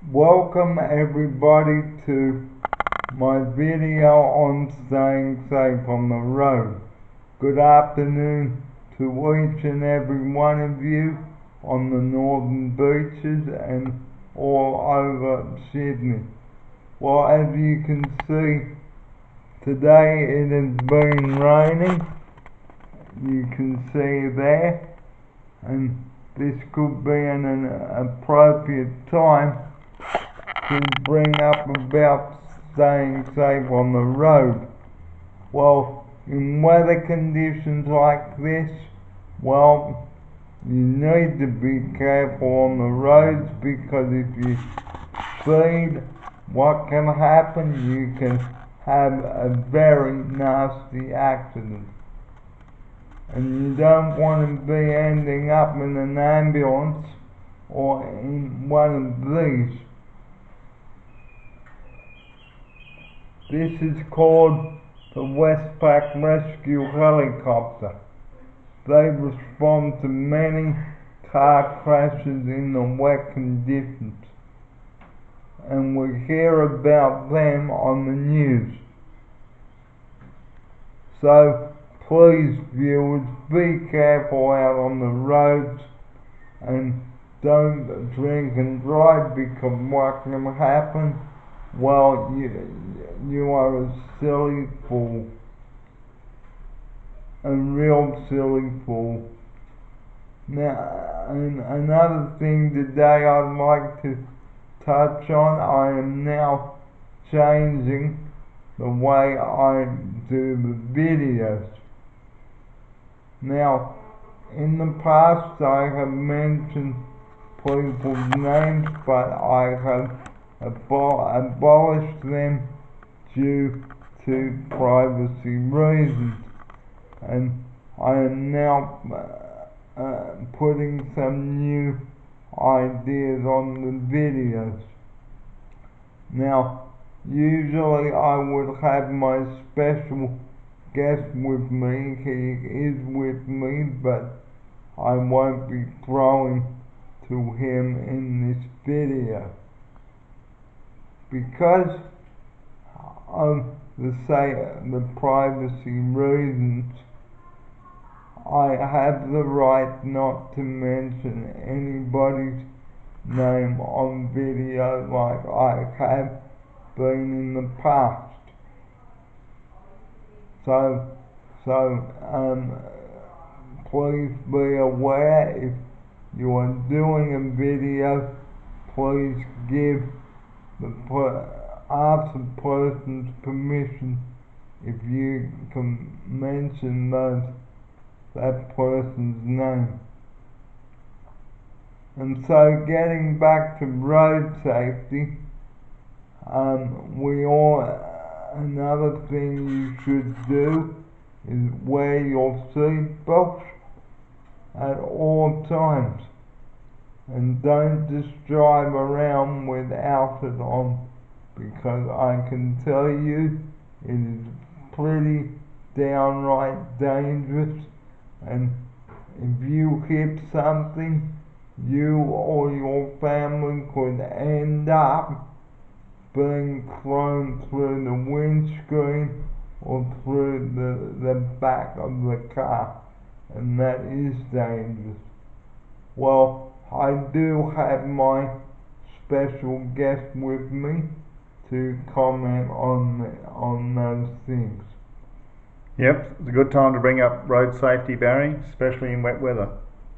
Welcome everybody to my video on staying safe on the road. Good afternoon to each and every one of you on the northern beaches and all over Sydney. Well, as you can see, today it has been raining. You can see there, and this could be an appropriate time to bring up about staying safe on the road. Well, in weather conditions like this, well, you need to be careful on the roads, because if you speed, what can happen? You can have a very nasty accident. And you don't want to be ending up in an ambulance or in one of these. This is called the Westpac Rescue Helicopter. They respond to many car crashes in the wet conditions, and we hear about them on the news. So please, viewers, be careful out on the roads and don't drink and drive, because what can happen? Well, you are a silly fool. A real silly fool. Now, another thing today I'd like to touch on, I am now changing the way I do the videos. Now, in the past I have mentioned people's names, but I have abolished them due to privacy reasons, and I am now putting some new ideas on the videos. Now, usually I would have my special guest with me. He is with me, but I won't be throwing to him in this video, because of the privacy reasons. I have the right not to mention anybody's name on video like I have been in the past. So please be aware, if you are doing a video, please ask the person's permission if you can mention that person's name. And so, getting back to road safety, another thing you should do is wear your seatbelt at all times, and don't just drive around without it on, because I can tell you it is pretty downright dangerous, and if you hit something, you or your family could end up being thrown through the windscreen or through the back of the car, and that is dangerous. Well, I do have my special guest with me to comment on those things. Yep, it's a good time to bring up road safety, Barry, especially in wet weather.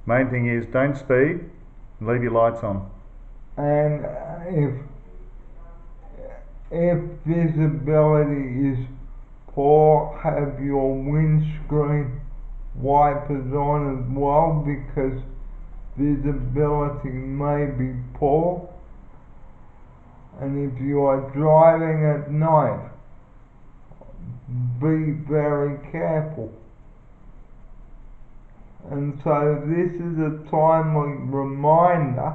Main thing is don't speed and leave your lights on. And if visibility is poor, have your windscreen wipers on as well, because visibility may be poor. And if you are driving at night, be very careful. And so this is a timely reminder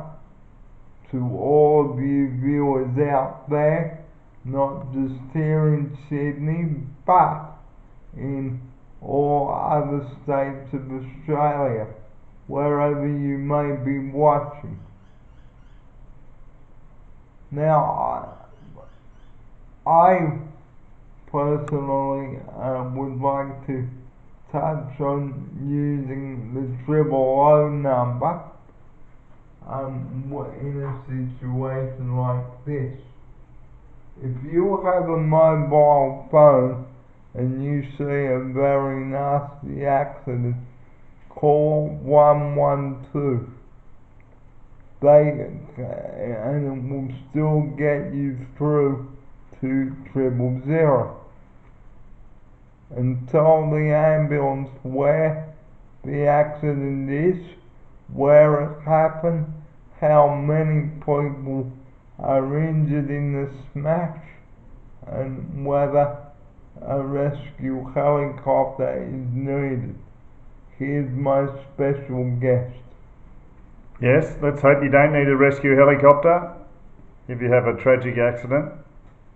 to all of you viewers out there, not just here in Sydney, but in all other states of Australia, wherever you may be watching. Now, I personally would like to touch on using the 000 number in a situation like this. If you have a mobile phone and you see a very nasty accident, call 112. And it will still get you through to 000. And tell the ambulance where the accident is, where it happened, how many people are injured in the smash, and whether a rescue helicopter is needed. Here's my special guest. Yes, let's hope you don't need a rescue helicopter if you have a tragic accident.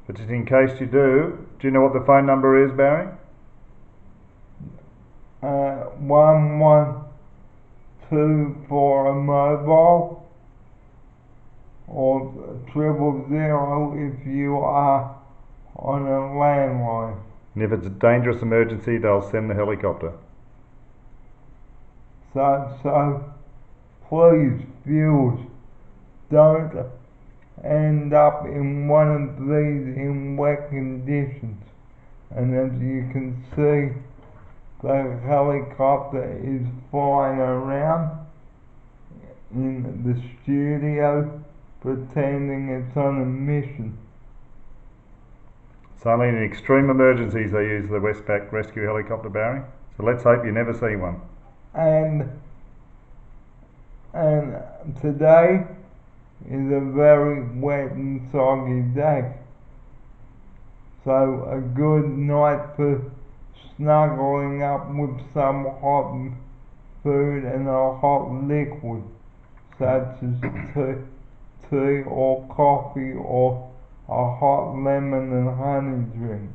But just in case you do you know what the phone number is, Barry? 112 for a mobile, or 000 if you are on a landline. And if it's a dangerous emergency, they'll send the helicopter. So please, viewers, don't end up in one of these in wet conditions. And as you can see, the helicopter is flying around in the studio pretending it's on a mission. It's only in extreme emergencies they use the Westpac rescue helicopter, Barry. So let's hope you never see one. And today is a very wet and soggy day. So a good night for snuggling up with some hot food and a hot liquid, such as tea or coffee or a hot lemon and honey drink.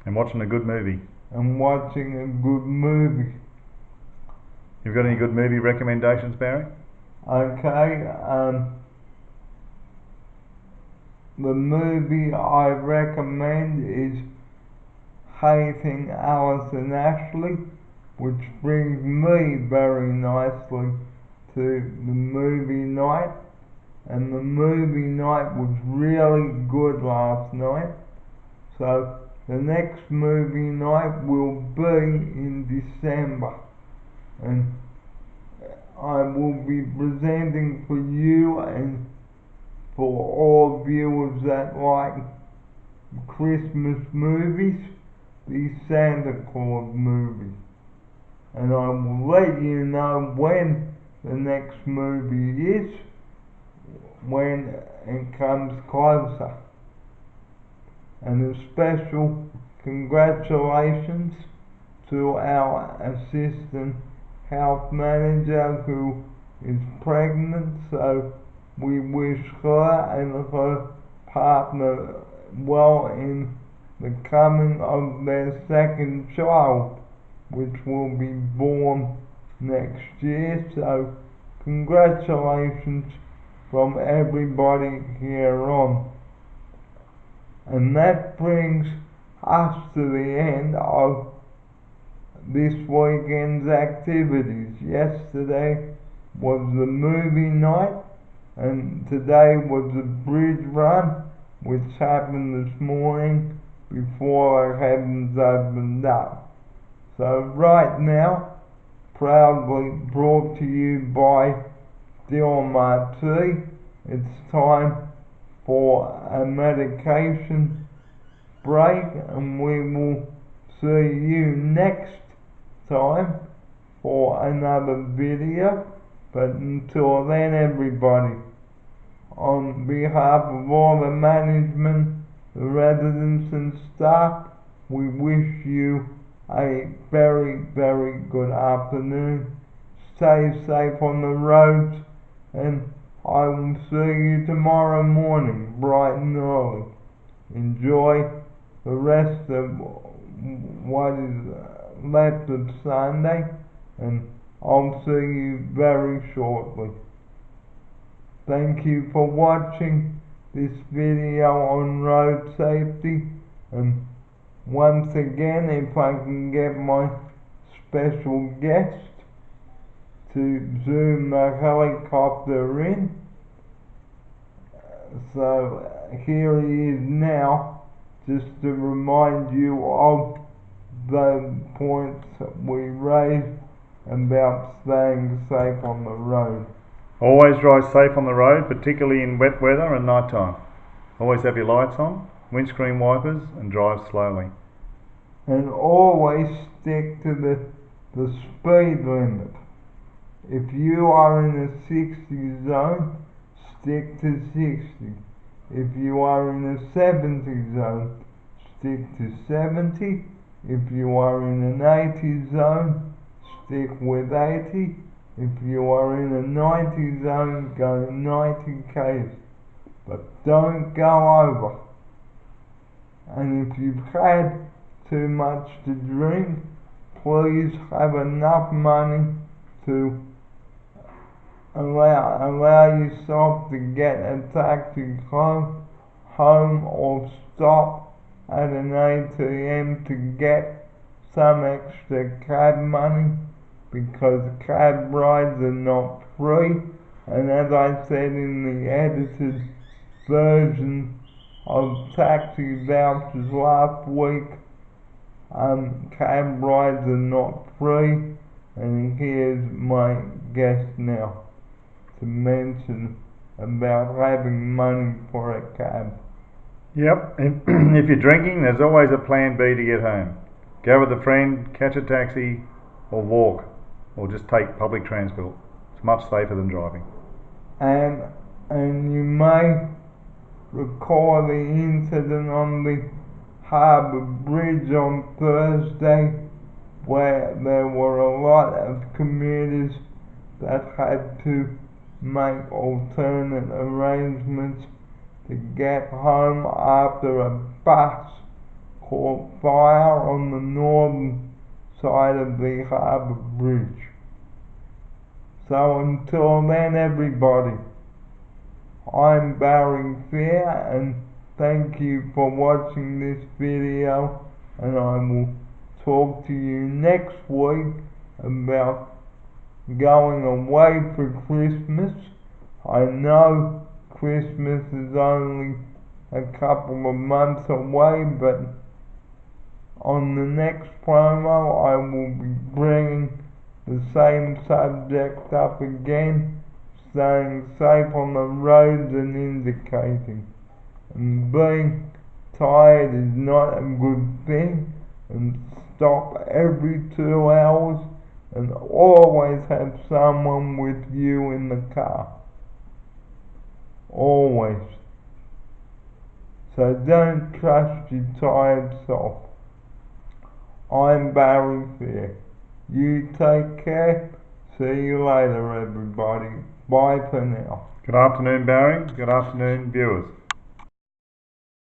And watching a good movie. And watching a good movie. You've got any good movie recommendations, Barry? Okay, the movie I recommend is Hating Alison Ashley, which brings me very nicely to the movie night. And the movie night was really good last night. So the next movie night will be in December. And I will be presenting for you and for all viewers that like Christmas movies, the Santa Claus movies. And I will let you know when the next movie is, when it comes closer. And a special congratulations to our assistant health manager who is pregnant, so we wish her and her partner well in the coming of their second child, which will be born next year. So congratulations from everybody here on. And that brings us to the end of this weekend's activities. Yesterday was the movie night, and today was the bridge run, which happened this morning before our heavens opened up. So right now, proudly brought to you by Dilmah Tea, it's time for a medication break, and we will see you next time for another video. But until then, everybody, on behalf of all the management, the residents and staff, we wish you a very, very good afternoon. Stay safe on the roads, and I will see you tomorrow morning, bright and early. Enjoy the rest of what is left of Sunday, and I'll see you very shortly. Thank you for watching this video on road safety, and once again, if I can get my special guest to zoom the helicopter in. So here he is now, just to remind you of the points that we raised about staying safe on the road. Always drive safe on the road, particularly in wet weather and night time. Always have your lights on, windscreen wipers, and drive slowly. And always stick to the speed limit. If you are in a 60 zone, stick to 60. If you are in a 70 zone, stick to 70. If you are in an 80 zone, stick with 80. If you are in a 90 zone, go 90 k's. But don't go over. And if you've had too much to drink, please have enough money to allow yourself to get a taxi home or stop at an ATM to get some extra cab money, because cab rides are not free. And as I said in the edited version of Taxi Vouchers last week, cab rides are not free. And here's my guest now to mention about having money for a cab. Yep, if you're drinking, there's always a plan B to get home. Go with a friend, catch a taxi, or walk, or just take public transport. It's much safer than driving. And you may recall the incident on the Harbour Bridge on Thursday, where there were a lot of commuters that had to make alternate arrangements to get home after a bus caught fire on the northern side of the Harbour Bridge. So until then, everybody, I'm Barry Fair, and thank you for watching this video, and I will talk to you next week about going away for Christmas. I know Christmas is only a couple of months away, but on the next promo I will be bringing the same subject up again, staying safe on the roads and indicating. And being tired is not a good thing, and stop every 2 hours, and always have someone with you in the car. Always. So don't trust your tired self. I'm Barry Fair. You take care. See you later, everybody. Bye for now. Good afternoon, Barry. Good afternoon, viewers.